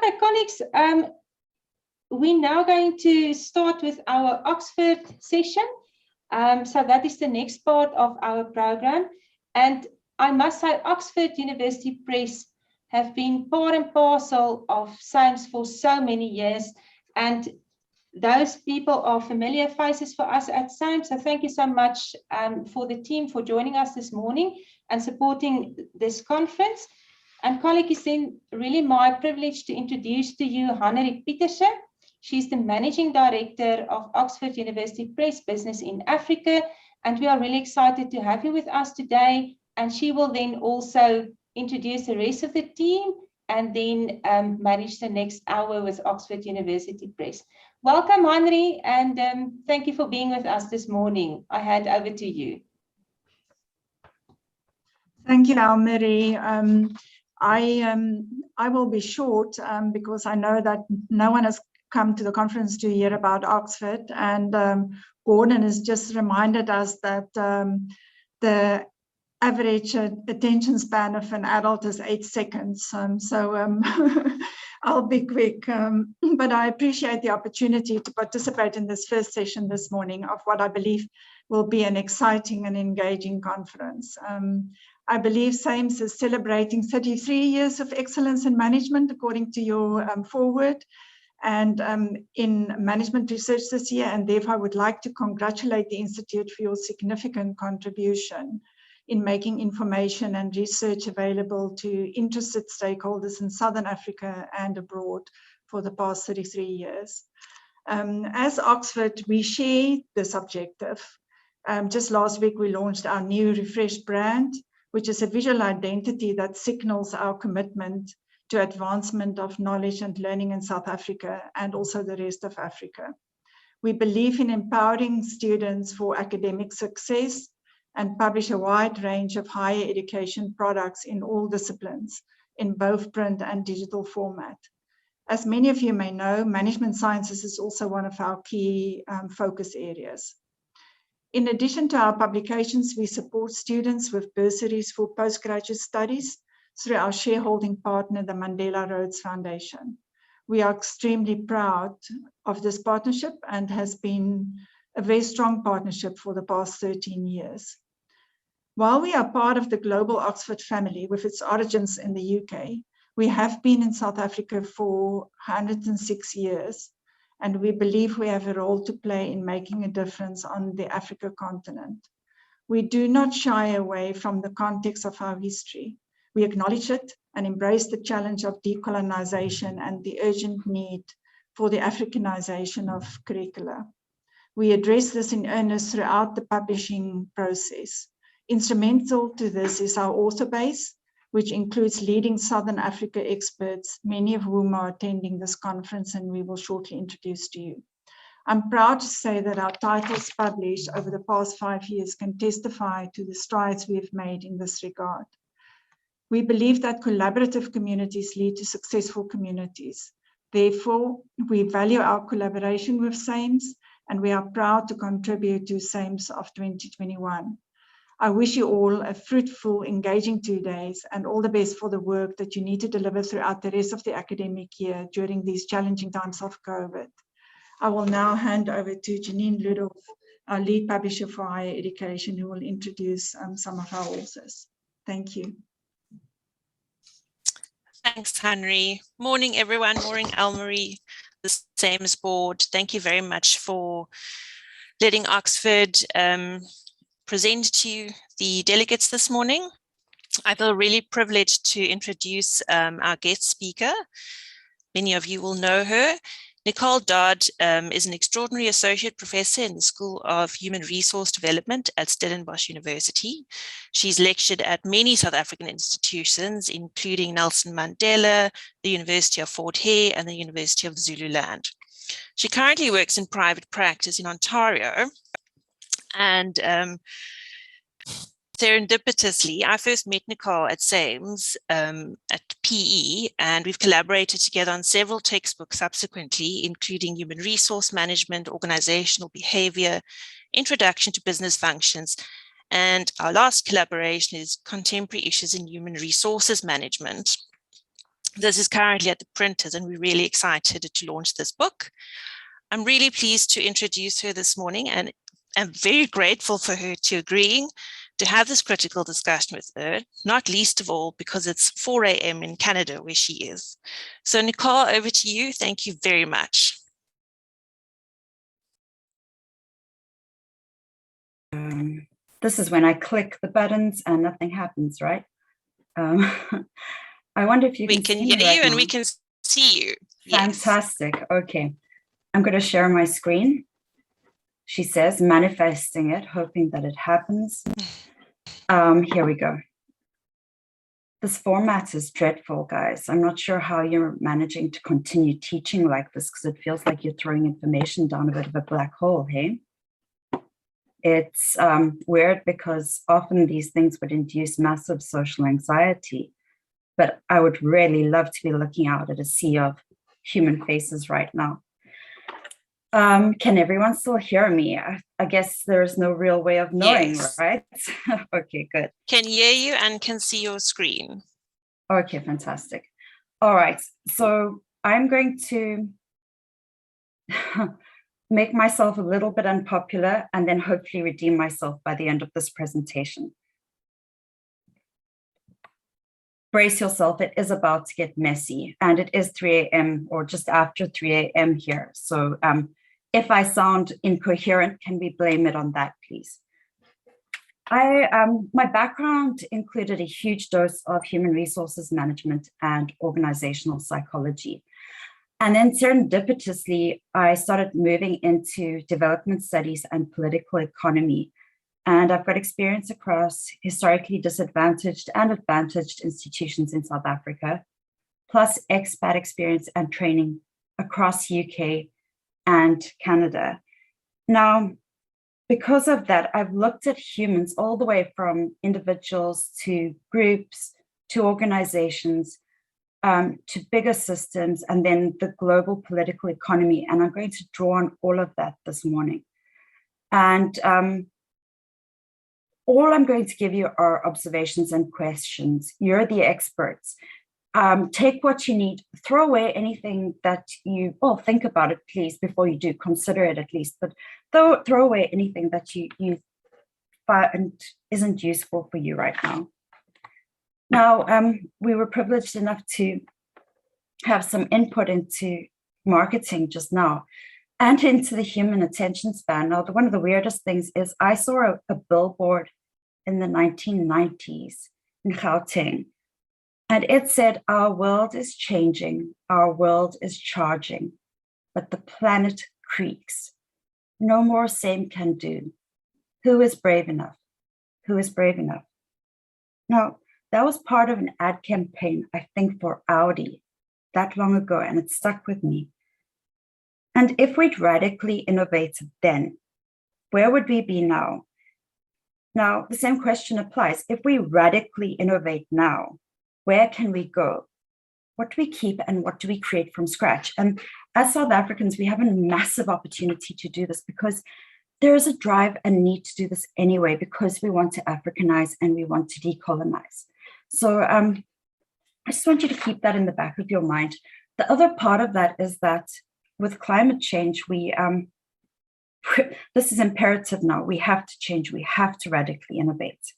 Okay, colleagues, we're now going to start with our Oxford session. So that is the next part of our program. And I must say, Oxford University Press have been part and parcel of SAIMS for so many years. And those people are familiar faces for us at SAIMS. So thank you so much for the team for joining us this morning and supporting this conference. And colleague, it's then really my privilege to introduce to you Hannerie Pieterse. She's the Managing Director of Oxford University Press Business in Africa. And we are really excited to have you with us today. And she will then also introduce the rest of the team and then manage the next hour with Oxford University Press. Welcome, Hannerie, and thank you for being with us this morning. I hand over to you. Thank you, Almarie. I will be short because I know that no one has come to the conference to hear about Oxford, and Gordon has just reminded us that the average attention span of an adult is 8 seconds. I'll be quick, but I appreciate the opportunity to participate in this first session this morning of what I believe will be an exciting and engaging conference. I believe SAIMS is celebrating 33 years of excellence in management, according to your foreword, and in management research this year, and therefore I would like to congratulate the Institute for your significant contribution in making information and research available to interested stakeholders in Southern Africa and abroad for the past 33 years. As Oxford, we share this objective. Just last week, we launched our new refreshed brand, which is a visual identity that signals our commitment to advancement of knowledge and learning in South Africa and also the rest of Africa. We believe in empowering students for academic success and publish a wide range of higher education products in all disciplines, in both print and digital format. As many of you may know, management sciences is also one of our key focus areas. In addition to our publications, we support students with bursaries for postgraduate studies through our shareholding partner, the Mandela Rhodes Foundation. We are extremely proud of this partnership and has been a very strong partnership for the past 13 years. While we are part of the global Oxford family with its origins in the UK, we have been in South Africa for 106 years, and we believe we have a role to play in making a difference on the Africa continent. We do not shy away from the context of our history. We acknowledge it and embrace the challenge of decolonization and the urgent need for the Africanization of curricula. We address this in earnest throughout the publishing process. Instrumental to this is our author base, which includes leading Southern Africa experts, many of whom are attending this conference and we will shortly introduce to you. I'm proud to say that our titles published over the past 5 years can testify to the strides we have made in this regard. We believe that collaborative communities lead to successful communities. Therefore, we value our collaboration with SAIMS, and we are proud to contribute to SAIMS of 2021. I wish you all a fruitful, engaging 2 days and all the best for the work that you need to deliver throughout the rest of the academic year during these challenging times of COVID. I will now hand over to Janine Ludolf, our lead publisher for higher education, who will introduce some of our authors. Thank you. Thanks, Hannerie. Morning, everyone. Morning, Almarie, the SAIMS board. Thank you very much for letting Oxford present to you the delegates this morning. I feel really privileged to introduce our guest speaker. Many of you will know her. Nicole Dodd is an extraordinary associate professor in the School of Human Resource Development at Stellenbosch University. She's lectured at many South African institutions, including Nelson Mandela, the University of Fort Hare, and the University of Zululand. She currently works in private practice in Ontario, and serendipitously, I first met Nicole at SAIMS at PE, and we've collaborated together on several textbooks subsequently, including Human Resource Management, Organizational Behavior, Introduction to Business Functions, and our last collaboration is Contemporary Issues in Human Resources Management. This is currently at the printers, and we're really excited to launch this book. I'm really pleased to introduce her this morning, and I'm very grateful for her to agreeing to have this critical discussion with her, not least of all because it's 4 a.m. in Canada where she is. So Nicole, over to you. Thank you very much. This is when I click the buttons and nothing happens, right? I wonder if you can hear me right you now. And we can see you. Fantastic. Yes. Okay. I'm going to share my screen. She says, manifesting it, hoping that it happens. Here we go. This format is dreadful, guys. I'm not sure how you're managing to continue teaching like this, because it feels like you're throwing information down a bit of a black hole, hey? It's weird because often these things would induce massive social anxiety, but I would really love to be looking out at a sea of human faces right now. Can everyone still hear me? I guess there's no real way of knowing, yes. Right? Okay, good. Can hear you and can see your screen. Okay, fantastic. All right, so I'm going to make myself a little bit unpopular and then hopefully redeem myself by the end of this presentation. Brace yourself, it is about to get messy, and it is 3 a.m. or just after 3 a.m. here. So if I sound incoherent, can we blame it on that, please? My background included a huge dose of human resources management and organizational psychology. And then serendipitously, I started moving into development studies and political economy. And I've got experience across historically disadvantaged and advantaged institutions in South Africa, plus expat experience and training across UK and Canada. Now, because of that, I've looked at humans all the way from individuals to groups, to organizations, to bigger systems, and then the global political economy. And I'm going to draw on all of that this morning. And all I'm going to give you are observations and questions. You're the experts. Take what you need, throw away anything that you, well, think about it, please, before you do, consider it at least, but throw away anything that you find isn't useful for you right now. Now, we were privileged enough to have some input into marketing just now and into the human attention span. Now, one of the weirdest things is I saw a billboard in the 1990s in Gauteng, and it said, our world is changing, our world is charging, but the planet creaks. No more same can do. Who is brave enough? Who is brave enough? Now, that was part of an ad campaign, I think, for Audi that long ago, and it stuck with me. And if we'd radically innovated then, where would we be now? Now, the same question applies. If we radically innovate now, where can we go? What do we keep and what do we create from scratch? And as South Africans, we have a massive opportunity to do this because there is a drive and need to do this anyway, because we want to Africanize and we want to decolonize. So I just want you to keep that in the back of your mind. The other part of that is that with climate change, this is imperative now. We have to change. We have to radically innovate.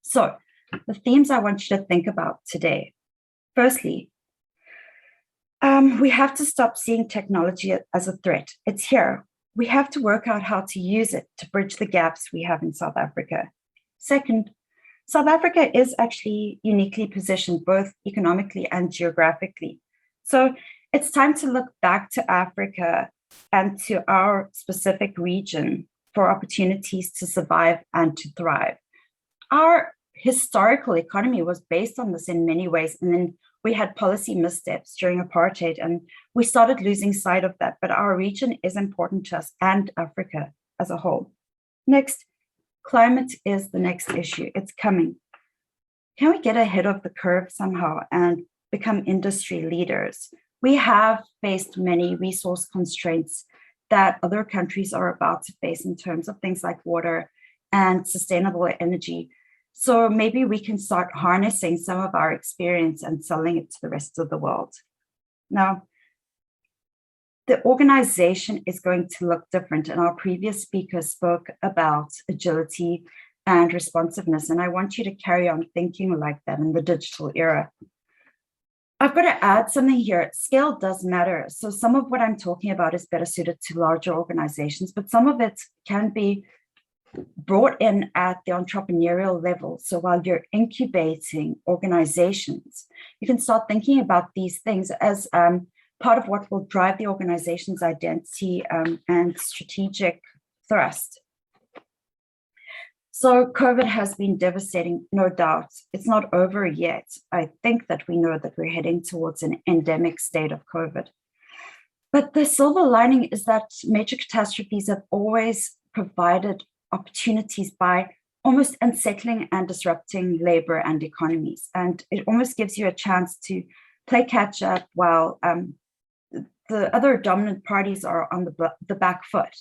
So the themes I want you to think about today. Firstly, we have to stop seeing technology as a threat. It's here. We have to work out how to use it to bridge the gaps we have in South Africa. Second, South Africa is actually uniquely positioned both economically and geographically. So it's time to look back to Africa and to our specific region for opportunities to survive and to thrive. Our historical economy was based on this in many ways, and then we had policy missteps during apartheid, and we started losing sight of that, but our region is important to us and Africa as a whole. Next, climate is the next issue. It's coming. Can we get ahead of the curve somehow and become industry leaders? We have faced many resource constraints that other countries are about to face in terms of things like water and sustainable energy. So maybe we can start harnessing some of our experience and selling it to the rest of the world. Now, the organization is going to look different, and our previous speaker spoke about agility and responsiveness, and I want you to carry on thinking like that in the digital era. I've got to add something here. Scale does matter. So some of what I'm talking about is better suited to larger organizations, but some of it can be brought in at the entrepreneurial level. So while you're incubating organizations, you can start thinking about these things as part of what will drive the organization's identity and strategic thrust. So COVID has been devastating, no doubt. It's not over yet. I think that we know that we're heading towards an endemic state of COVID. But the silver lining is that major catastrophes have always provided opportunities by almost unsettling and disrupting labor and economies. And it almost gives you a chance to play catch up while the other dominant parties are on the back foot.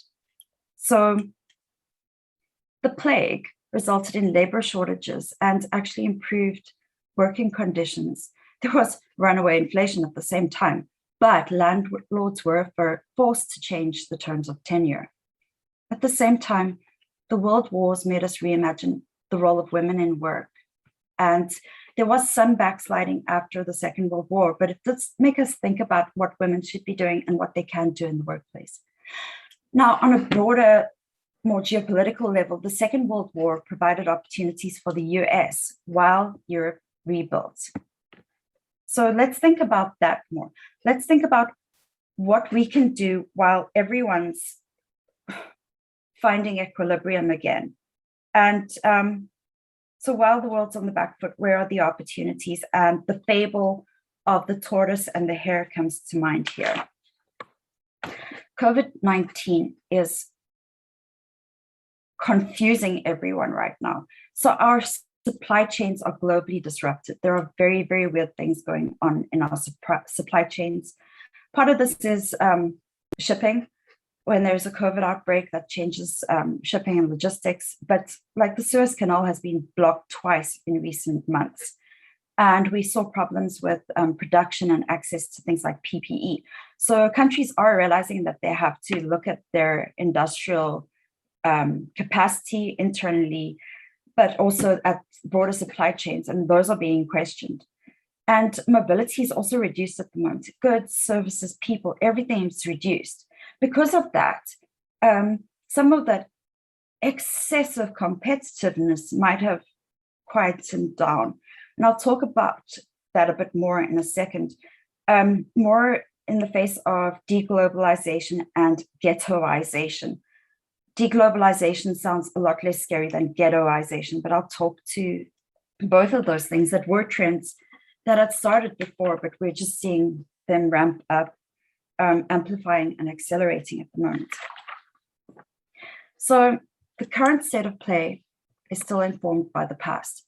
So the plague resulted in labor shortages and actually improved working conditions. There was runaway inflation at the same time, but landlords were forced to change the terms of tenure. At the same time, the world wars made us reimagine the role of women in work. And there was some backsliding after the Second World War, but it does make us think about what women should be doing and what they can do in the workplace. Now, on a broader, more geopolitical level, the Second World War provided opportunities for the US while Europe rebuilt. So let's think about that more. Let's think about what we can do while everyone's finding equilibrium again. And so while the world's on the back foot, where are the opportunities? And the fable of the tortoise and the hare comes to mind here. COVID-19 is confusing everyone right now. So our supply chains are globally disrupted. There are very, very weird things going on in our supply chains. Part of this is shipping. When there's a COVID outbreak, that changes shipping and logistics. But like the Suez Canal has been blocked twice in recent months. And we saw problems with production and access to things like PPE. So countries are realizing that they have to look at their industrial capacity internally, but also at broader supply chains, and those are being questioned. And mobility is also reduced at the moment. Goods, services, people, everything is reduced. Because of that, some of that excessive competitiveness might have quietened down. And I'll talk about that a bit more in a second, more in the face of deglobalization and ghettoization. Deglobalization sounds a lot less scary than ghettoization, but I'll talk to both of those things that were trends that had started before, but we're just seeing them ramp up, amplifying and accelerating at the moment. So the current state of play is still informed by the past.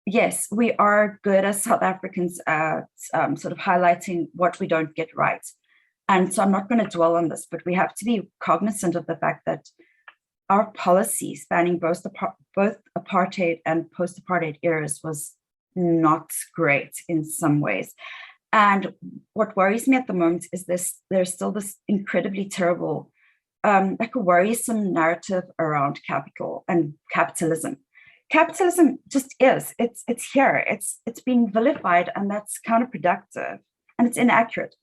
Yes, we are good as South Africans at sort of highlighting what we don't get right. And so I'm not going to dwell on this, but we have to be cognizant of the fact that our policy spanning both apartheid and post-apartheid eras was not great in some ways. And what worries me at the moment is there's still this incredibly terrible, like a worrisome narrative around capital and capitalism. Capitalism just is, it's here, it's being vilified, and that's counterproductive and it's inaccurate.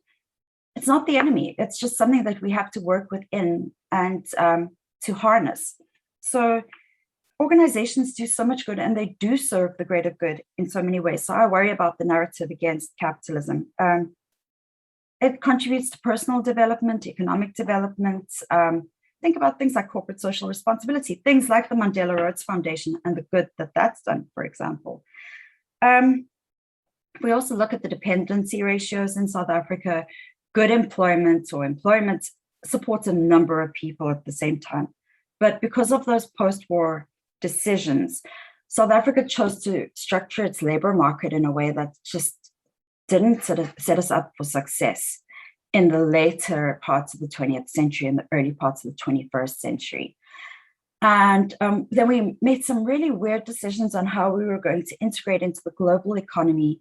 It's not the enemy, it's just something that we have to work within and to harness. So organizations do so much good, and they do serve the greater good in so many ways. So I worry about the narrative against capitalism. It contributes to personal development, economic development. Think about things like corporate social responsibility, things like the Mandela Rhodes Foundation and the good that that's done, for example. We also look at the dependency ratios in South Africa. Good employment or employment supports a number of people at the same time. But because of those post-war decisions, South Africa chose to structure its labor market in a way that just didn't set us up for success in the later parts of the 20th century and the early parts of the 21st century. And then we made some really weird decisions on how we were going to integrate into the global economy.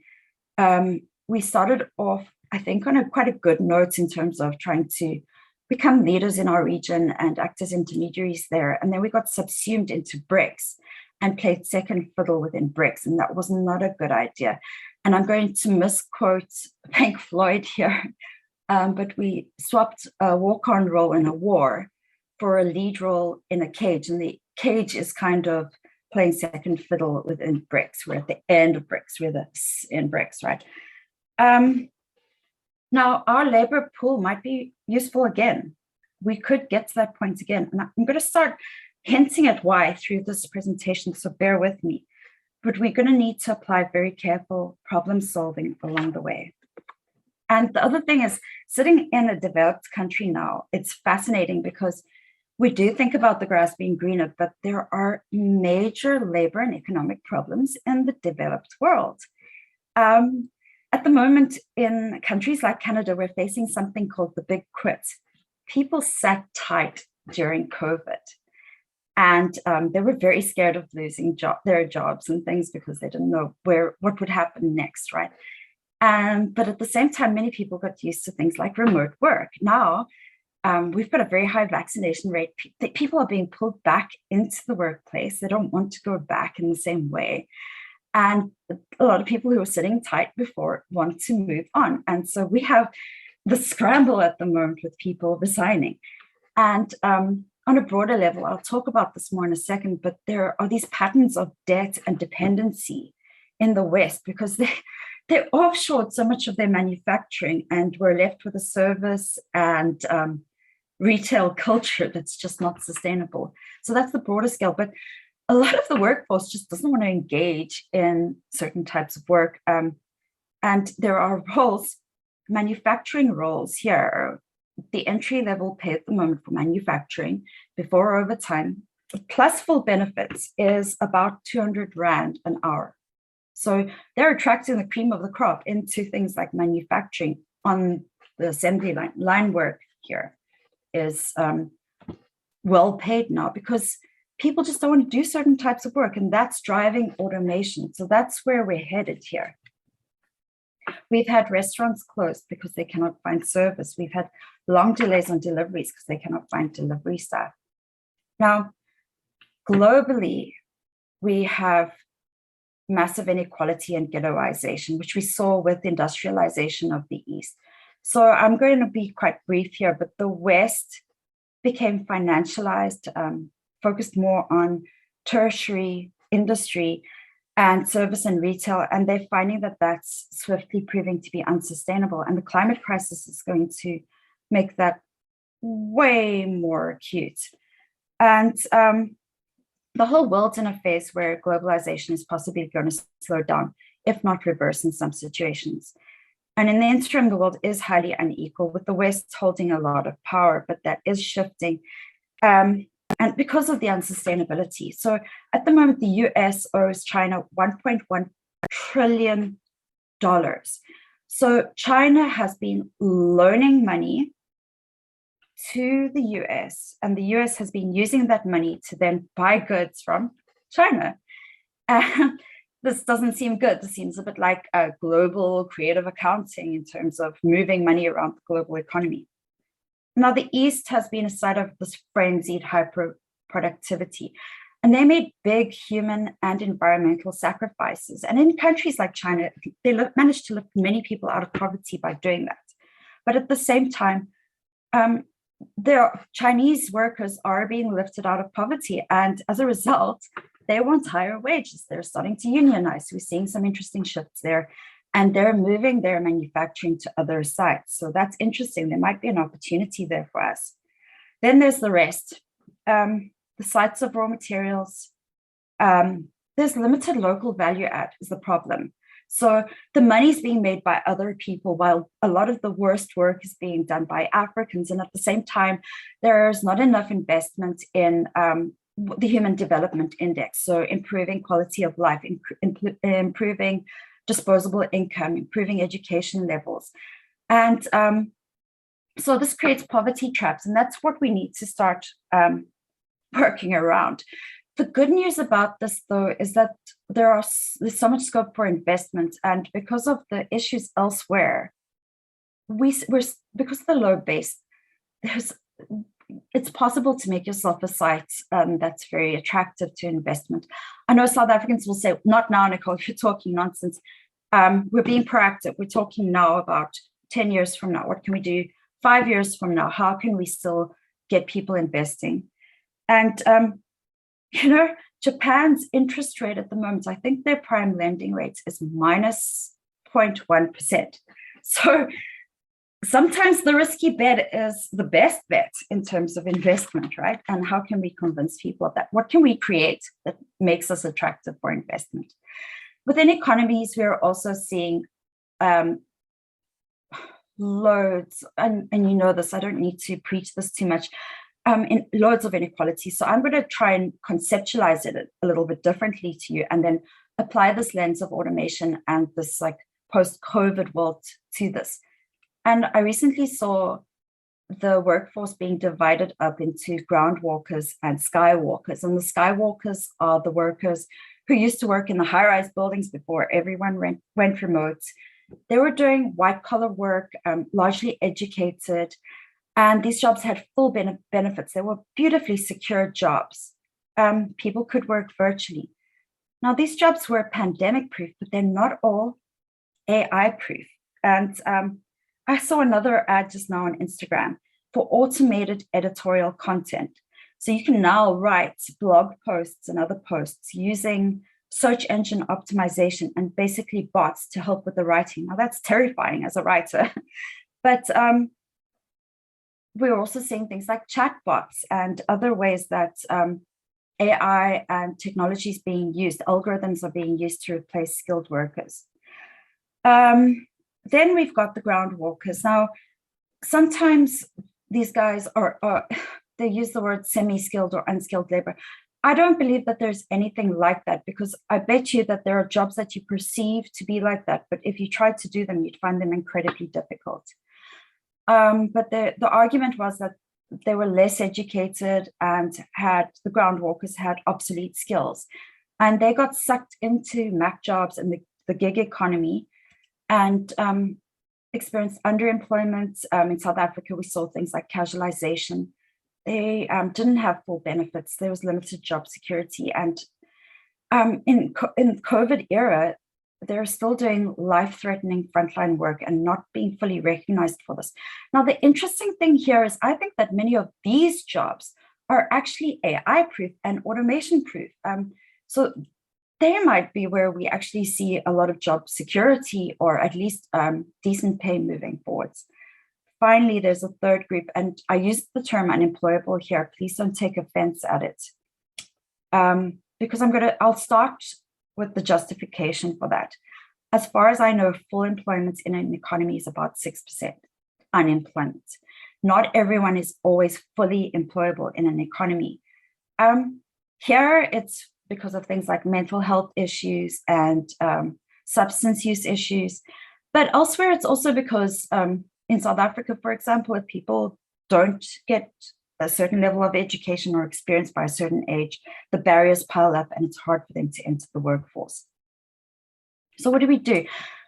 We started off, I think, on quite a good note in terms of trying to become leaders in our region and act as intermediaries there. And then we got subsumed into BRICS and played second fiddle within BRICS. And that was not a good idea. And I'm going to misquote Pink Floyd here, but we swapped a walk-on role in a war for a lead role in a cage. And the cage is kind of playing second fiddle within BRICS. We're at the end of BRICS, we're in BRICS, right? Now, our labor pool might be useful again. We could get to that point again. And I'm going to start hinting at why through this presentation, so bear with me. But we're going to need to apply very careful problem solving along the way. And the other thing is, sitting in a developed country now, it's fascinating because we do think about the grass being greener, but there are major labor and economic problems in the developed world. At the moment, in countries like Canada, we're facing something called the big quit. People sat tight during COVID, and they were very scared of losing their jobs and things because they didn't know what would happen next, right? But at the same time, many people got used to things like remote work. Now, we've got a very high vaccination rate. People are being pulled back into the workplace. They don't want to go back in the same way. And a lot of people who were sitting tight before want to move on. And so we have the scramble at the moment with people resigning. And on a broader level, I'll talk about this more in a second, but there are these patterns of debt and dependency in the West because they offshored so much of their manufacturing and we're left with a service and retail culture that's just not sustainable. So that's the broader scale. But a lot of the workforce just doesn't want to engage in certain types of work. And there are roles, manufacturing roles here. The entry level pay at the moment for manufacturing before overtime, plus full benefits, is about 200 Rand an hour. So they're attracting the cream of the crop into things like manufacturing. On the assembly line work here is well paid now because people just don't want to do certain types of work, and that's driving automation. So that's where we're headed here. We've had restaurants closed because they cannot find service. We've had long delays on deliveries because they cannot find delivery staff. Now, globally, we have massive inequality and ghettoization, which we saw with the industrialization of the East. So I'm going to be quite brief here, but the West became financialized, focused more on tertiary industry and service and retail, and they're finding that that's swiftly proving to be unsustainable. And the climate crisis is going to make that way more acute. And the whole world's in a phase where globalization is possibly going to slow down, if not reverse in some situations. And in the interim, the world is highly unequal, with the West holding a lot of power, but that is shifting. And because of the unsustainability. So at the moment, the US owes China $1.1 trillion. So China has been loaning money to the US, and the US has been using that money to then buy goods from China. This doesn't seem good. This seems a bit like a global creative accounting in terms of moving money around the global economy. Now, the East has been a site of this frenzied hyper-productivity, and they made big human and environmental sacrifices. And in countries like China, they managed to lift many people out of poverty by doing that. But at the same time, Chinese workers are being lifted out of poverty, and as a result, they want higher wages. They're starting to unionize. We're seeing some interesting shifts there, and they're moving their manufacturing to other sites. So that's interesting. There might be an opportunity there for us. Then there's the rest. The sites of raw materials. There's limited local value add is the problem. So the money's being made by other people while a lot of the worst work is being done by Africans. And at the same time, there's not enough investment in the Human Development Index. So improving quality of life, improving disposable income, improving education levels. And so this creates poverty traps. And that's what we need to start working around. The good news about this, though, is that there's so much scope for investment, and because of the issues elsewhere, we're because of the low base, it's possible to make yourself a site that's very attractive to investment. I know South Africans will say, "Not now, Nicole, you're talking nonsense." We're being proactive. We're talking now about 10 years from now. What can we do 5 years from now? How can we still get people investing? And Japan's interest rate at the moment, I think their prime lending rate is minus 0.1%. So sometimes the risky bet is the best bet in terms of investment, right? And how can we convince people of that? What can we create that makes us attractive for investment? Within economies, we're also seeing loads, and you know this, I don't need to preach this too much, in loads of inequality. So I'm going to try and conceptualize it a little bit differently to you, and then apply this lens of automation and this like post-COVID world to this. And I recently saw the workforce being divided up into ground walkers and sky walkers. And the sky walkers are the workers who used to work in the high-rise buildings before everyone went remote. They were doing white-collar work, largely educated, and these jobs had full benefits. They were beautifully secure jobs. People could work virtually. Now, these jobs were pandemic-proof, but they're not all AI-proof. And I saw another ad just now on Instagram for automated editorial content. So you can now write blog posts and other posts using search engine optimization and basically bots to help with the writing. Now, that's terrifying as a writer. But we're also seeing things like chatbots and other ways that AI and technology is being used, algorithms are being used to replace skilled workers. Then we've got the ground walkers. Now, sometimes these guys they use the word semi-skilled or unskilled labor. I don't believe that there's anything like that, because I bet you that there are jobs that you perceive to be like that, but if you tried to do them, you'd find them incredibly difficult. But the argument was that they were less educated and the ground walkers had obsolete skills, and they got sucked into Mac jobs and the gig economy and experienced underemployment. In South Africa, we saw things like casualization. They didn't have full benefits. There was limited job security. And in the COVID era, they're still doing life-threatening frontline work and not being fully recognized for this. Now, the interesting thing here is I think that many of these jobs are actually AI-proof and automation-proof. So they might be where we actually see a lot of job security, or at least decent pay moving forwards. Finally, there's a third group, and I use the term unemployable here. Please don't take offense at it, because I'll start with the justification for that. As far as I know, full employment in an economy is about 6% unemployment. Not everyone is always fully employable in an economy. Here, it's because of things like mental health issues and substance use issues. But elsewhere, it's also because in South Africa, for example, if people don't get a certain level of education or experience by a certain age, the barriers pile up and it's hard for them to enter the workforce. So what do?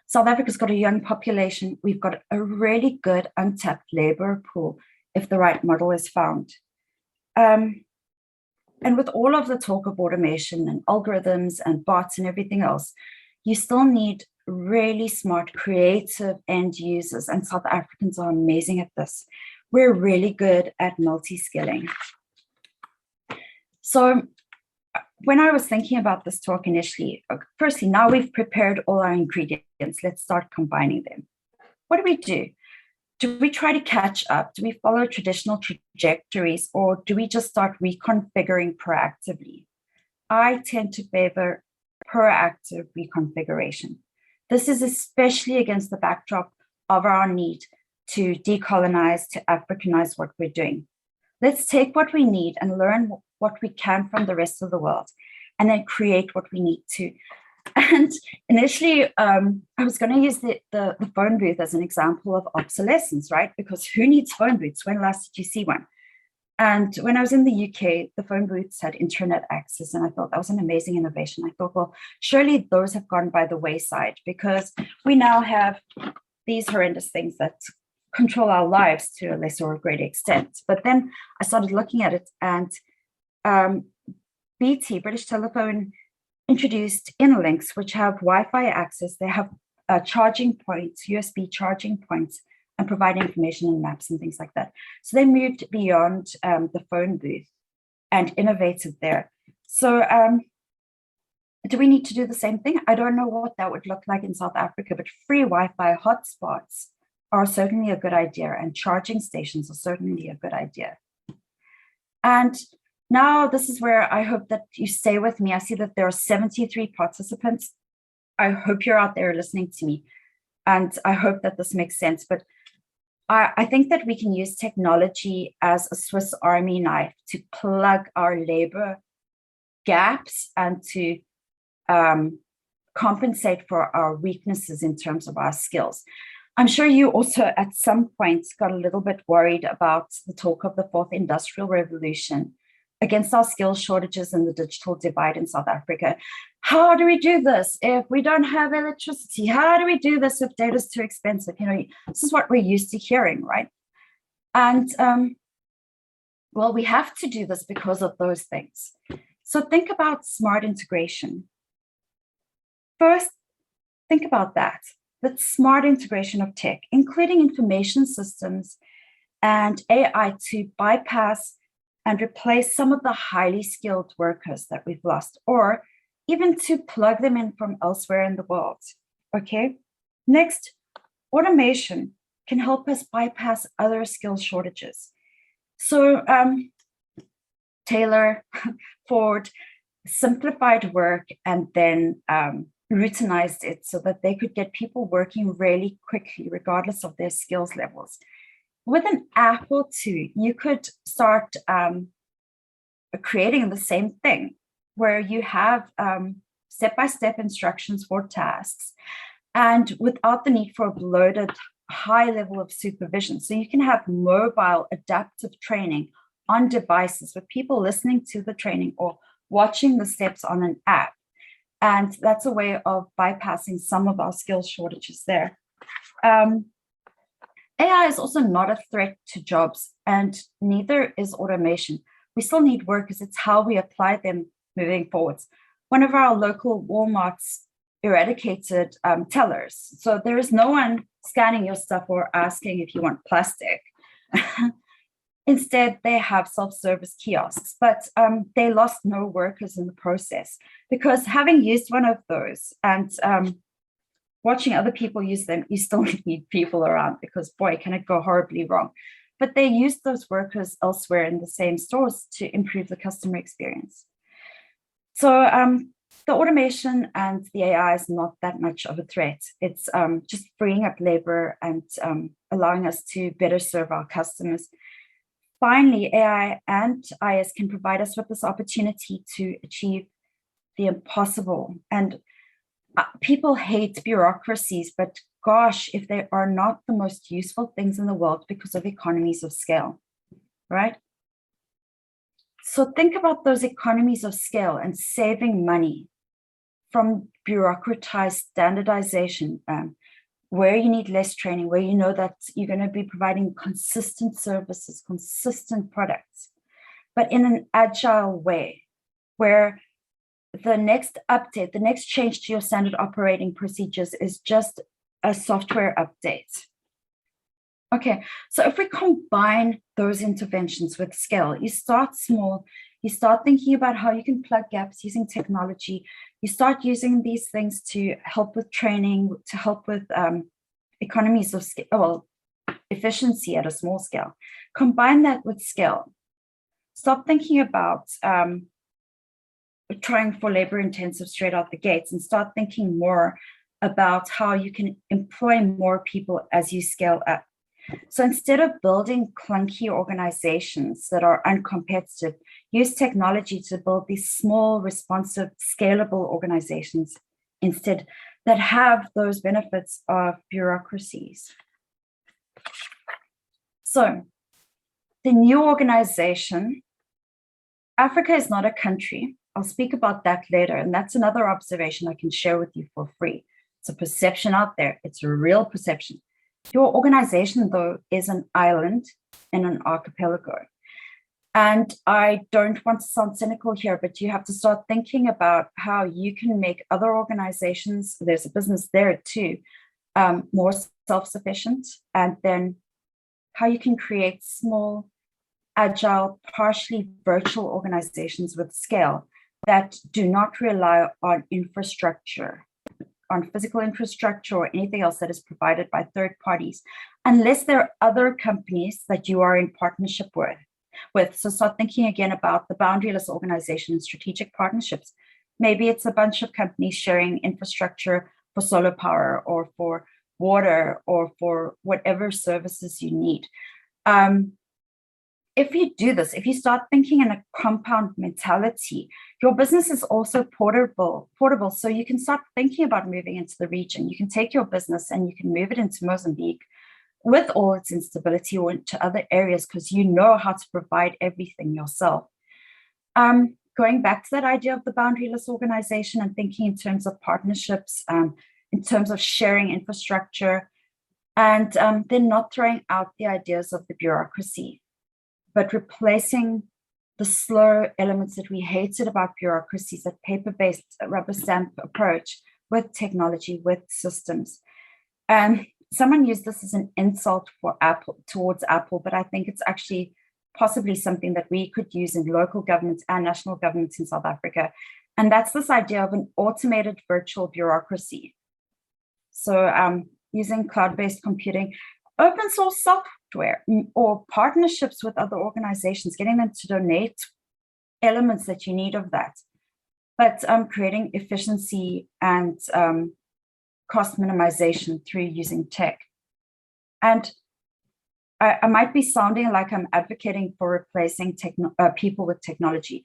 South Africa's got a young population. We've got a really good untapped labor pool if the right model is found. And with all of the talk of automation and algorithms and bots and everything else, you still need really smart, creative end users. And South Africans are amazing at this. We're really good at multi-skilling. So when I was thinking about this talk initially, firstly, now we've prepared all our ingredients. Let's start combining them. What do? Do we try to catch up? Do we follow traditional trajectories, or do we just start reconfiguring proactively? I tend to favor proactive reconfiguration. This is especially against the backdrop of our need to decolonize, to Africanize what we're doing. Let's take what we need and learn what we can from the rest of the world, and then create what we need to. And initially, I was going to use the phone booth as an example of obsolescence, right? Because who needs phone booths? When last did you see one? And when I was in the UK, the phone booths had internet access, and I thought that was an amazing innovation. I thought, well, surely those have gone by the wayside because we now have these horrendous things that control our lives to a lesser or greater extent. But then I started looking at it, and BT, British Telephone, introduced Interlinks, which have Wi-Fi access. They have charging points, USB charging points, and provide information and maps and things like that. So they moved beyond the phone booth and innovated there. So do we need to do the same thing? I don't know what that would look like in South Africa, but free Wi-Fi hotspots are certainly a good idea, and charging stations are certainly a good idea. And now this is where I hope that you stay with me. I see that there are 73 participants. I hope you're out there listening to me, and I hope that this makes sense. But I think that we can use technology as a Swiss Army knife to plug our labor gaps and to compensate for our weaknesses in terms of our skills. I'm sure you also at some point got a little bit worried about the talk of the fourth industrial revolution against our skills shortages and the digital divide in South Africa. How do we do this if we don't have electricity? How do we do this if data is too expensive? You know, this is what we're used to hearing, right? And well, we have to do this because of those things. So think about smart integration. First, think about that smart integration of tech, including information systems and AI, to bypass and replace some of the highly skilled workers that we've lost, or even to plug them in from elsewhere in the world, okay? Next, automation can help us bypass other skill shortages. So Taylor, Ford simplified work and then routinized it so that they could get people working really quickly, regardless of their skills levels. With an app or two, you could start creating the same thing, where you have step-by-step instructions for tasks, and without the need for a bloated high level of supervision. So you can have mobile adaptive training on devices with people listening to the training or watching the steps on an app. And that's a way of bypassing some of our skills shortages there. AI is also not a threat to jobs, and neither is automation. We still need workers. It's how we apply them moving forwards. One of our local Walmarts eradicated tellers. So there is no one scanning your stuff or asking if you want plastic. Instead, they have self-service kiosks, but they lost no workers in the process, because having used one of those and watching other people use them, you still need people around, because boy, can it go horribly wrong. But they used those workers elsewhere in the same stores to improve the customer experience. So the automation and the AI is not that much of a threat. It's just freeing up labor and allowing us to better serve our customers. Finally, AI and IS can provide us with this opportunity to achieve the impossible. And people hate bureaucracies, but gosh, if they are not the most useful things in the world because of economies of scale, right? So think about those economies of scale and saving money from bureaucratized standardization, where you need less training, where you know that you're going to be providing consistent services, consistent products, but in an agile way, where the next update, the next change to your standard operating procedures is just a software update. Okay, so if we combine those interventions with scale, you start small, you start thinking about how you can plug gaps using technology, you start using these things to help with training, to help with economies of scale, well, efficiency at a small scale. Combine that with scale. Stop thinking about trying for labor intensive straight out the gates, and start thinking more about how you can employ more people as you scale up. So instead of building clunky organizations that are uncompetitive, use technology to build these small, responsive, scalable organizations instead that have those benefits of bureaucracies. So the new organization, Africa is not a country. I'll speak about that later. And that's another observation I can share with you for free. It's a perception out there. It's a real perception. Your organization, though, is an island in an archipelago. And I don't want to sound cynical here, but you have to start thinking about how you can make other organizations, there's a business there too, more self-sufficient, and then how you can create small, agile, partially virtual organizations with scale that do not rely on infrastructure, on physical infrastructure or anything else that is provided by third parties, unless there are other companies that you are in partnership with. So start thinking again about the boundaryless organization and strategic partnerships. Maybe it's a bunch of companies sharing infrastructure for solar power or for water or for whatever services you need. If you do this, if you start thinking in a compound mentality, your business is also portable. So you can start thinking about moving into the region. You can take your business and you can move it into Mozambique with all its instability or into other areas because you know how to provide everything yourself. Going back to that idea of the boundaryless organization and thinking in terms of partnerships, in terms of sharing infrastructure, and then not throwing out the ideas of the bureaucracy, but replacing the slow elements that we hated about bureaucracies, that paper-based rubber stamp approach with technology, with systems. Someone used this as an insult for towards Apple, but I think it's actually possibly something that we could use in local governments and national governments in South Africa. And that's this idea of an automated virtual bureaucracy. So using cloud-based computing, open source software, or partnerships with other organizations, getting them to donate elements that you need of that, but creating efficiency and cost minimization through using tech. And I might be sounding like I'm advocating for replacing people with technology.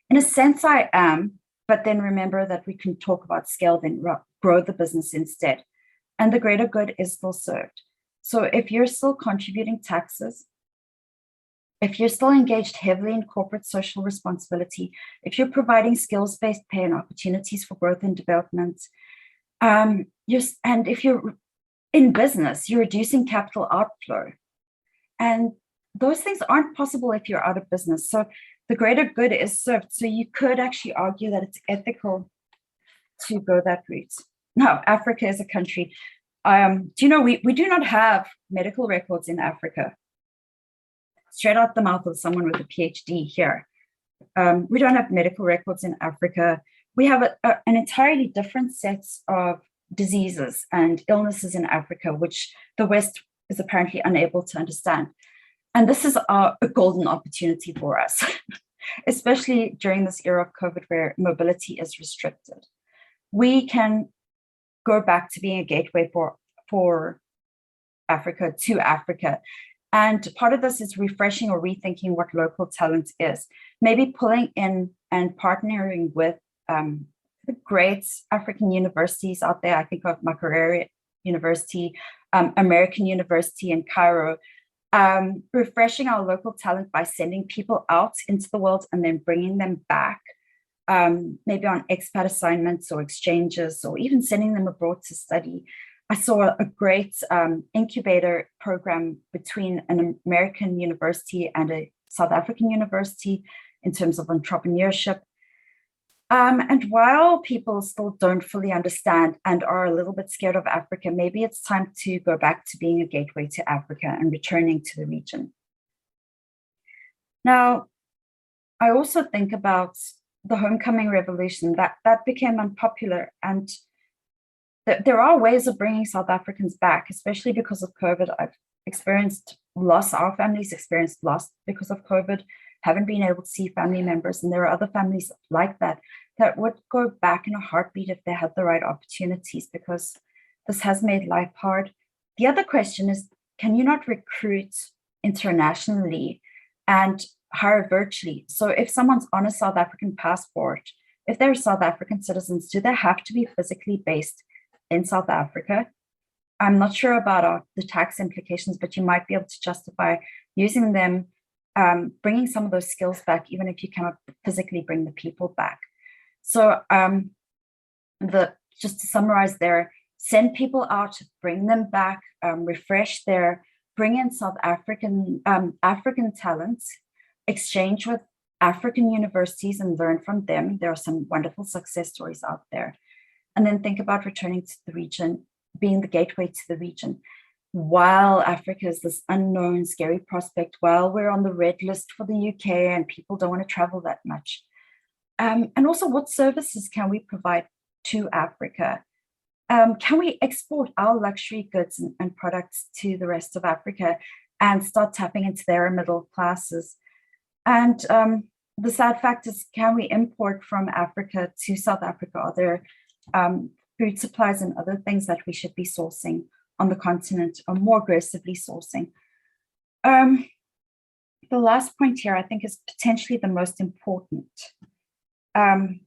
In a sense, I am, but then remember that we can talk about scale, then grow the business instead. And the greater good is still served. So if you're still contributing taxes, if you're still engaged heavily in corporate social responsibility, if you're providing skills-based pay and opportunities for growth and development, and if you're in business, you're reducing capital outflow. And those things aren't possible if you're out of business. So the greater good is served. So you could actually argue that it's ethical to go that route. Now, Africa is a country. Do you know, we do not have medical records in Africa. Straight out the mouth of someone with a PhD here. We don't have medical records in Africa. We have an entirely different set of diseases and illnesses in Africa, which the West is apparently unable to understand. And this is a golden opportunity for us, especially during this era of COVID where mobility is restricted. We can go back to being a gateway for Africa, to Africa. And part of this is refreshing or rethinking what local talent is. Maybe pulling in and partnering with the great African universities out there. I think of Makerere University, American University in Cairo, refreshing our local talent by sending people out into the world and then bringing them back, maybe on expat assignments or exchanges, or even sending them abroad to study. I saw a great incubator program between an American university and a South African university in terms of entrepreneurship. And while people still don't fully understand and are a little bit scared of Africa, maybe it's time to go back to being a gateway to Africa and returning to the region. Now, I also think about the homecoming revolution that became unpopular, and there are ways of bringing South Africans back, especially because of COVID. I've experienced loss. Our families experienced loss because of COVID, haven't been able to see family members. And there are other families like that would go back in a heartbeat if they had the right opportunities, because this has made life hard. The other question is, can you not recruit internationally and hire virtually? So if someone's on a South African passport, if they're South African citizens, do they have to be physically based in South Africa? I'm not sure about the tax implications, but you might be able to justify using them bringing some of those skills back, even if you cannot physically bring the people back. So just to summarize there, send people out, bring them back, bring in South African talents, exchange with African universities and learn from them. There are some wonderful success stories out there. And then think about returning to the region, being the gateway to the region. While Africa is this unknown, scary prospect, while we're on the red list for the UK and people don't want to travel that much. And also, what services can we provide to Africa? Can we export our luxury goods and products to the rest of Africa and start tapping into their middle classes? And the sad fact is, can we import from Africa to South Africa? Are there food supplies and other things that we should be sourcing on the continent, or more aggressively sourcing? The last point here, I think, is potentially the most important. The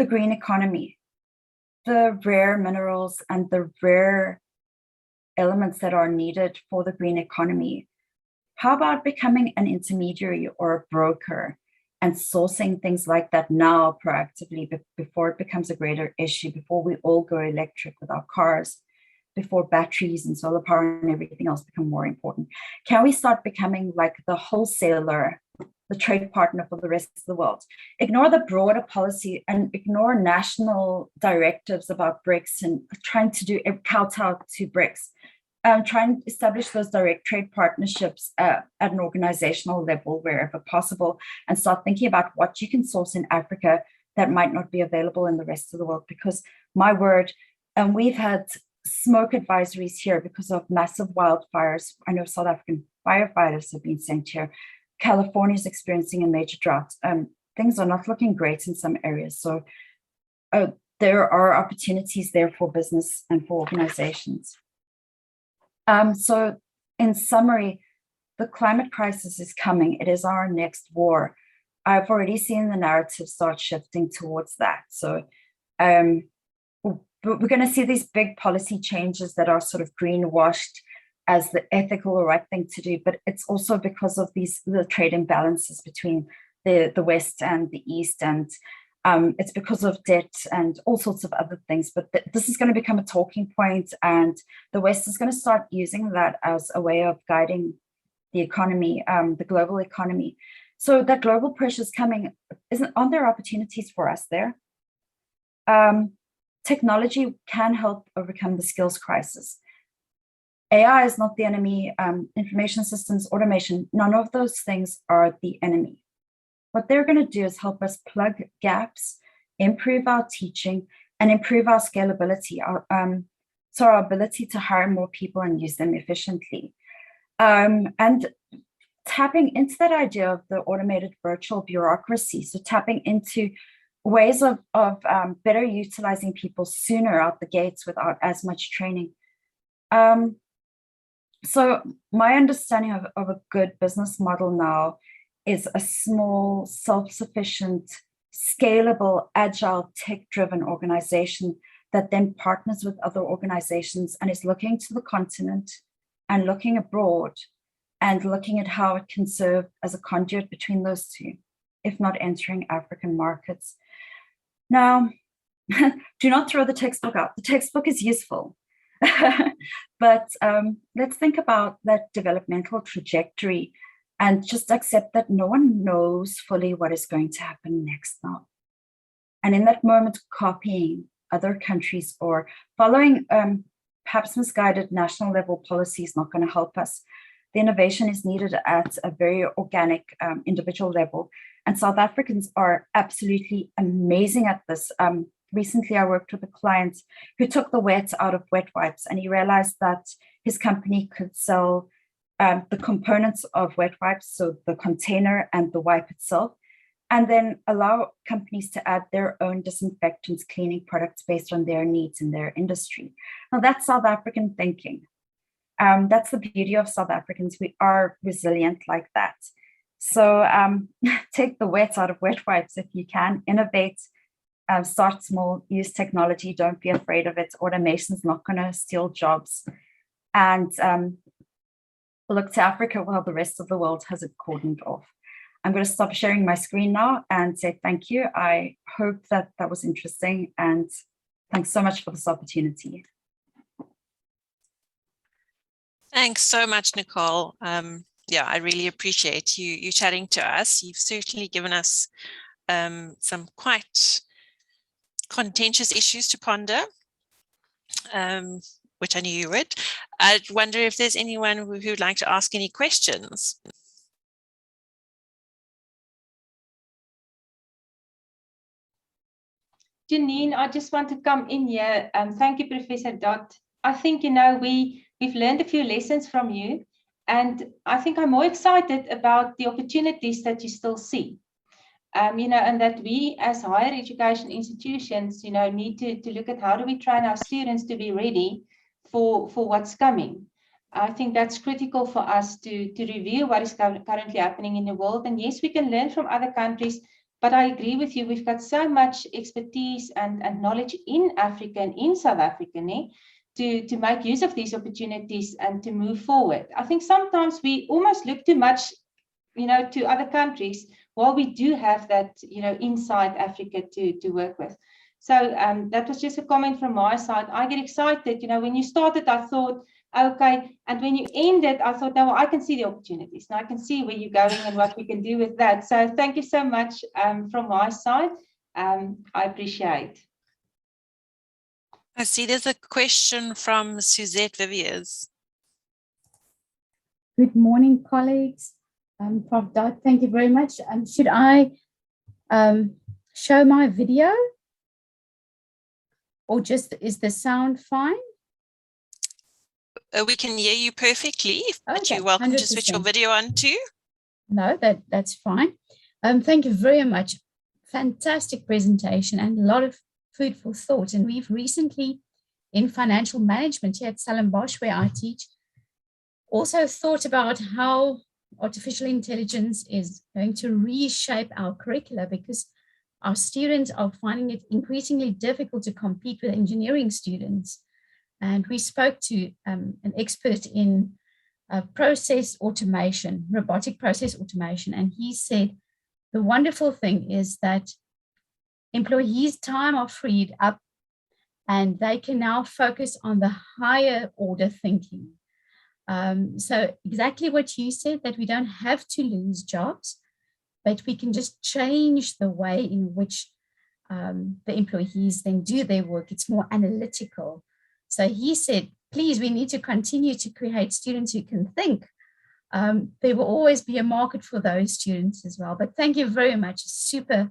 green economy, the rare minerals and the rare elements that are needed for the green economy. How about becoming an intermediary or a broker and sourcing things like that now proactively before it becomes a greater issue, before we all go electric with our cars, before batteries and solar power and everything else become more important? Can we start becoming like the wholesaler, the trade partner for the rest of the world? Ignore the broader policy and ignore national directives about BRICS and trying to do kowtow to BRICS. Try and establish those direct trade partnerships at an organizational level wherever possible, and start thinking about what you can source in Africa that might not be available in the rest of the world. Because my word, we've had smoke advisories here because of massive wildfires. I know South African firefighters have been sent here. California is experiencing a major drought. Things are not looking great in some areas. So there are opportunities there for business and for organizations. So in summary, the climate crisis is coming. It is our next war. I've already seen the narrative start shifting towards that. So we're going to see these big policy changes that are sort of greenwashed as the ethical or right thing to do, but it's also because of the trade imbalances between the West and the East, and it's because of debt and all sorts of other things. But this is going to become a talking point, and the West is going to start using that as a way of guiding the economy, the global economy. So that global pressure is coming. Aren't there opportunities for us there? Technology can help overcome the skills crisis. AI is not the enemy. Information systems, automation, none of those things are the enemy. What they're going to do is help us plug gaps, improve our teaching, and improve our scalability, so our ability to hire more people and use them efficiently. And tapping into that idea of the automated virtual bureaucracy, so tapping into ways of better utilizing people sooner out the gates without as much training. So my understanding of a good business model now is a small, self-sufficient, scalable, agile, tech-driven organization that then partners with other organizations and is looking to the continent and looking abroad and looking at how it can serve as a conduit between those two, if not entering African markets. Now, do not throw the textbook out. The textbook is useful. But let's think about that developmental trajectory and just accept that no one knows fully what is going to happen next now. And in that moment, copying other countries or following perhaps misguided national level policy is not going to help us. The innovation is needed at a very organic individual level. And South Africans are absolutely amazing at this. Recently, I worked with a client who took the wet out of wet wipes, and he realized that his company could sell the components of wet wipes, so the container and the wipe itself, and then allow companies to add their own disinfectants, cleaning products based on their needs in their industry. Now, that's South African thinking. That's the beauty of South Africans. We are resilient like that. So take the wet out of wet wipes if you can, innovate. Start small, use technology, don't be afraid of it. Automation is not going to steal jobs. And look to Africa while the rest of the world has it cordoned off. I'm going to stop sharing my screen now and say thank you. I hope that that was interesting, and thanks so much for this opportunity. Thanks so much, Nicole. Yeah, I really appreciate you chatting to us. You've certainly given us some quite contentious issues to ponder, which I knew you would. I wonder if there's anyone who would like to ask any questions. Janine, I just want to come in here. Thank you, Professor Dodd. I think, you know, we've learned a few lessons from you, and I think I'm more excited about the opportunities that you still see. You know, and that we as higher education institutions, you know, need to look at how do we train our students to be ready for what's coming. I think that's critical for us to review what is currently happening in the world. And yes, we can learn from other countries, but I agree with you, we've got so much expertise and knowledge in Africa and in South Africa, to make use of these opportunities and to move forward. I think sometimes we almost look too much, you know, to other countries, while we do have that, you know, inside Africa to work with. So that was just a comment from my side. I get excited, you know, when you started, I thought, okay, and when you ended, I thought, no, I can see the opportunities. Now I can see where you're going and what we can do with that. So thank you so much from my side. I appreciate. I see there's a question from Suzette Viviers. Good morning, colleagues. Prof. Dodd, thank you very much. Should I show my video? Or just, is the sound fine? We can hear you perfectly, but Okay, you're welcome 100%. to switch your video on too. No, that's fine. Thank you very much. Fantastic presentation and a lot of food for thought. And we've recently, in financial management here at Stellenbosch, where I teach, also thought about how artificial intelligence is going to reshape our curricula, because our students are finding it increasingly difficult to compete with engineering students. And we spoke to an expert in process automation, robotic process automation, and he said the wonderful thing is that employees' time are freed up and they can now focus on the higher order thinking. So exactly what you said, that we don't have to lose jobs, but we can just change the way in which the employees then do their work. It's more analytical. So he said, please, we need to continue to create students who can think. There will always be a market for those students as well. But thank you very much. Super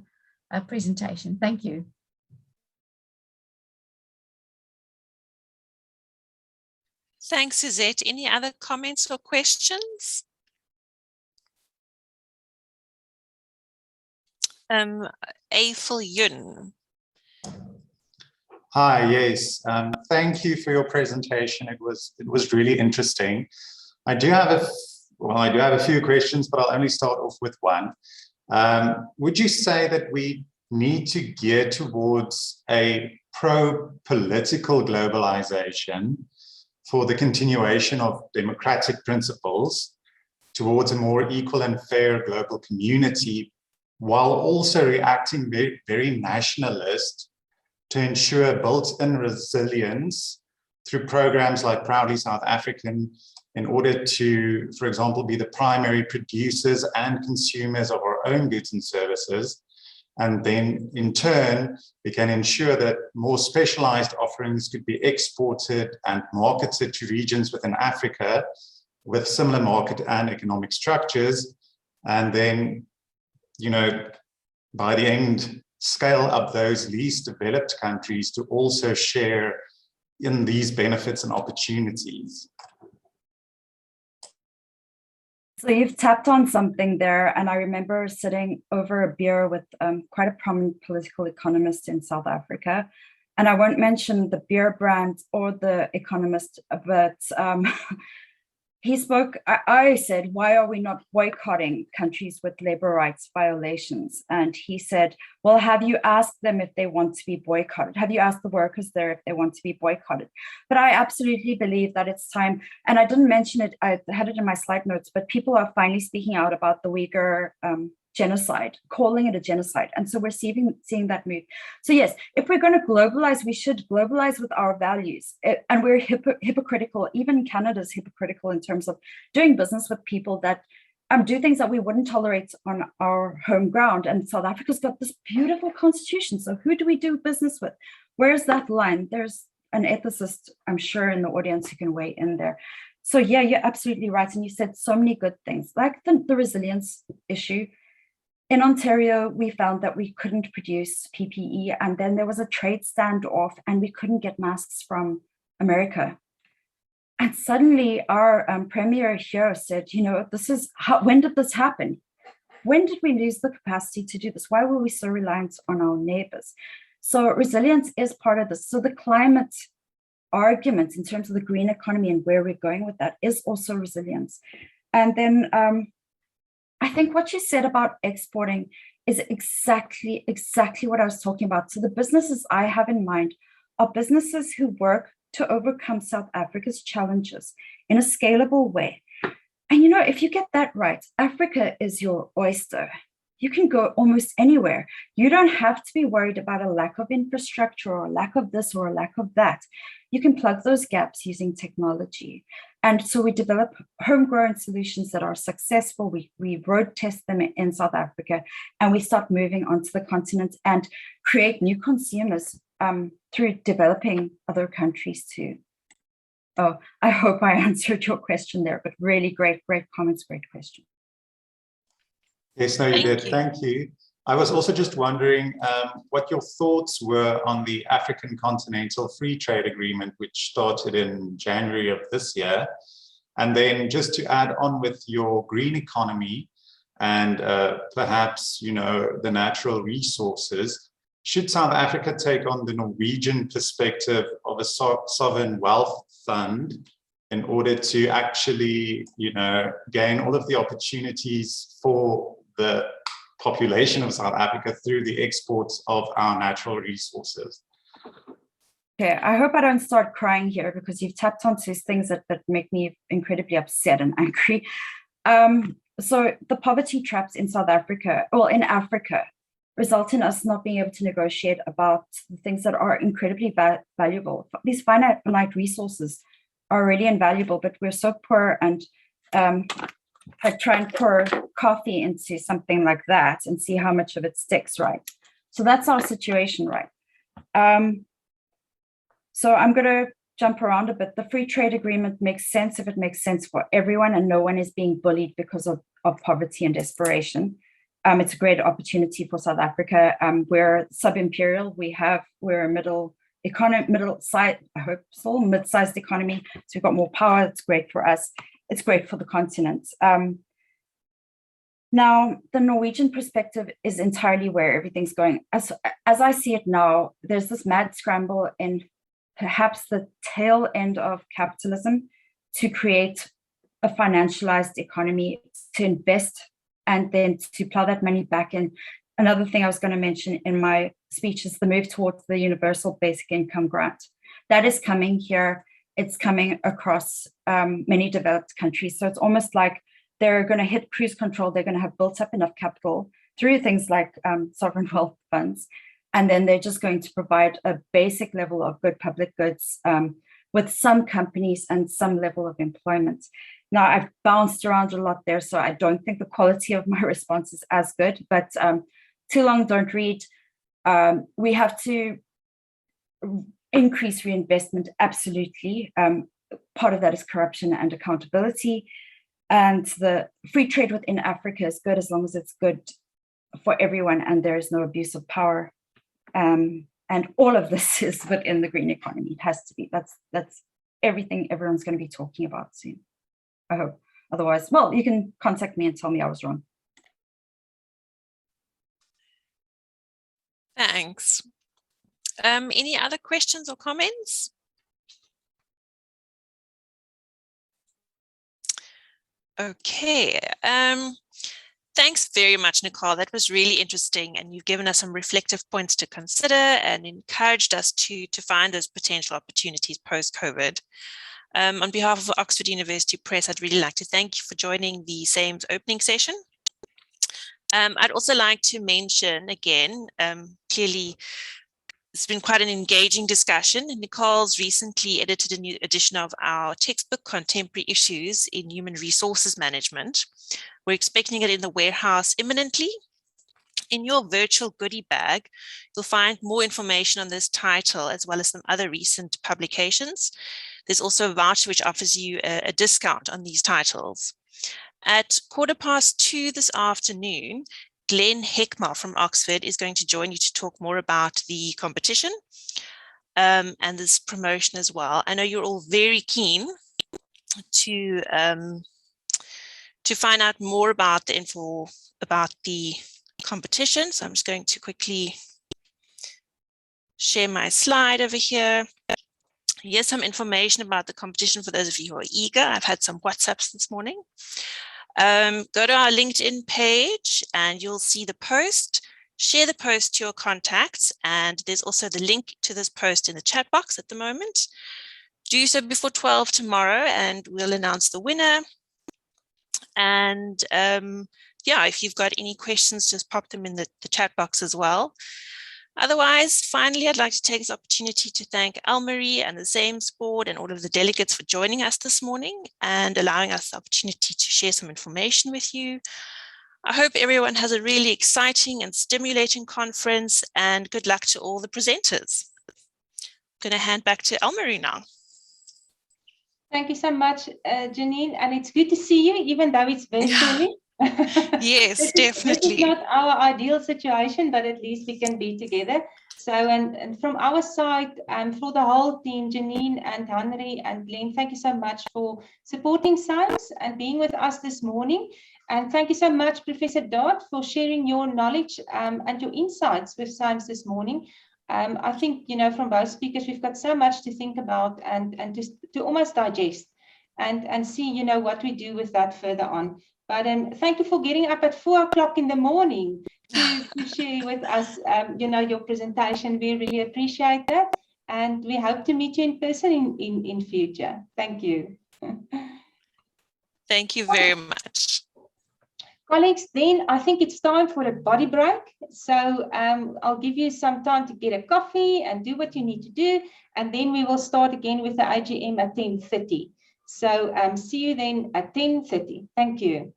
presentation. Thank you. Thanks, Suzette. Any other comments or questions? Eiffel Yun. Hi, yes. Thank you for your presentation. It was really interesting. I do have a few questions, but I'll only start off with one. Would you say that we need to gear towards a pro-political globalization for the continuation of democratic principles towards a more equal and fair global community, while also reacting very, very nationalist to ensure built-in resilience through programs like Proudly South African, in order to, for example, be the primary producers and consumers of our own goods and services. And then in turn, we can ensure that more specialized offerings could be exported and marketed to regions within Africa with similar market and economic structures. And then, you know, by the end, scale up those least developed countries to also share in these benefits and opportunities. So you've tapped on something there, and I remember sitting over a beer with quite a prominent political economist in South Africa, and I won't mention the beer brand or the economist, but he spoke, I said, why are we not boycotting countries with labor rights violations? And he said, well, have you asked them if they want to be boycotted? Have you asked the workers there if they want to be boycotted? But I absolutely believe that it's time, and I didn't mention it, I had it in my slide notes, but people are finally speaking out about the Uyghur genocide, calling it a genocide. And so we're seeing that move. So yes, if we're going to globalize, we should globalize with our values. And we're hypocritical, even Canada's hypocritical in terms of doing business with people that do things that we wouldn't tolerate on our home ground. And South Africa's got this beautiful constitution. So who do we do business with? Where's that line? There's an ethicist, I'm sure, in the audience who can weigh in there. So yeah, you're absolutely right. And you said so many good things, like the resilience issue. In Ontario, we found that we couldn't produce PPE, and then there was a trade standoff and we couldn't get masks from America. And suddenly our premier here said, you know, this is how, when did this happen? When did we lose the capacity to do this? Why were we so reliant on our neighbors? So resilience is part of this. So the climate argument in terms of the green economy and where we're going with that is also resilience. And then I think what you said about exporting is exactly what I was talking about. So the businesses I have in mind are businesses who work to overcome South Africa's challenges in a scalable way. And you know, if you get that right, Africa is your oyster. You can go almost anywhere. You don't have to be worried about a lack of infrastructure or a lack of this or a lack of that. You can plug those gaps using technology. And so we develop homegrown solutions that are successful. We road test them in South Africa, and we start moving onto the continent and create new consumers through developing other countries too. Oh, I hope I answered your question there, but really great comments, great question. Yes, no, you did. Thank you. I was also just wondering what your thoughts were on the African Continental Free Trade Agreement, which started in January of this year. And then just to add on with your green economy and perhaps, you know, the natural resources, should South Africa take on the Norwegian perspective of a sovereign wealth fund in order to actually, you know, gain all of the opportunities for the population of South Africa through the exports of our natural resources? Okay, I hope I don't start crying here because you've tapped onto things that make me incredibly upset and angry. So the poverty traps in South Africa, well, in Africa, result in us not being able to negotiate about the things that are incredibly valuable. These finite resources are really invaluable, but we're so poor, and I try and pour coffee into something like that and see how much of it sticks, right? So that's our situation, right? So I'm going to jump around a bit. The free trade agreement makes sense if it makes sense for everyone and no one is being bullied because of poverty and desperation. It's a great opportunity for South Africa. We're sub-imperial. We're a middle-sized, I hope so, mid-sized economy. So we've got more power. It's great for us. It's great for the continent. Now, the Norwegian perspective is entirely where everything's going. As I see it now, there's this mad scramble in perhaps the tail end of capitalism to create a financialized economy, to invest, and then to plow that money back in. Another thing I was going to mention in my speech is the move towards the universal basic income grant. That is coming here. It's coming across many developed countries. So it's almost like they're going to hit cruise control. They're going to have built up enough capital through things like sovereign wealth funds. And then they're just going to provide a basic level of good public goods with some companies and some level of employment. Now, I've bounced around a lot there, so I don't think the quality of my response is as good, but too long, don't read. We have to increase reinvestment, absolutely. Part of that is corruption and accountability. And the free trade within Africa is good as long as it's good for everyone and there is no abuse of power. And all of this is within the green economy. It has to be. That's everything everyone's going to be talking about soon, I hope. Otherwise, well, you can contact me and tell me I was wrong. Thanks. Any other questions or comments? Okay. Thanks very much, Nicole. That was really interesting, and you've given us some reflective points to consider and encouraged us to find those potential opportunities post-COVID. On behalf of Oxford University Press, I'd really like to thank you for joining the SAIMS opening session. I'd also like to mention again, clearly, it's been quite an engaging discussion. Nicoles recently edited a new edition of our textbook, Contemporary Issues in Human Resources Management. We're expecting it in the warehouse imminently. In your virtual goodie bag, you'll find more information on this title, as well as some other recent publications. There's also a voucher which offers you a discount on these titles. At 2:15 this afternoon, Glenn Heckmar from Oxford is going to join you to talk more about the competition and this promotion as well. I know you're all very keen to find out more about the info about the competition. So I'm just going to quickly share my slide over here. Here's some information about the competition for those of you who are eager. I've had some WhatsApps this morning. Go to our LinkedIn page and you'll see the post. Share the post to your contacts, and there's also the link to this post in the chat box at the moment. Do so before 12 tomorrow and we'll announce the winner. And yeah, if you've got any questions, just pop them in the chat box as well. Otherwise, finally, I'd like to take this opportunity to thank Elmarie and the SAIMS board and all of the delegates for joining us this morning and allowing us the opportunity to share some information with you. I hope everyone has a really exciting and stimulating conference, and good luck to all the presenters. I'm going to hand back to Elmarie now. Thank you so much, Janine. And it's good to see you, even though it's virtually. Yes, definitely. This is not our ideal situation, but at least we can be together. So, and from our side, for the whole team, Janine and Henry and Glenn, thank you so much for supporting SAIMS and being with us this morning. And thank you so much, Professor Dodd, for sharing your knowledge and your insights with SAIMS this morning. I think, you know, from both speakers, we've got so much to think about and just to almost digest and see, you know, what we do with that further on. But thank you for getting up at 4 o'clock in the morning to share with us, you know, your presentation. We really appreciate that. And we hope to meet you in person in future. Thank you. Thank you very much. Colleagues, then I think it's time for a body break. So I'll give you some time to get a coffee and do what you need to do. And then we will start again with the AGM at 10:30. So see you then at 10:30. Thank you.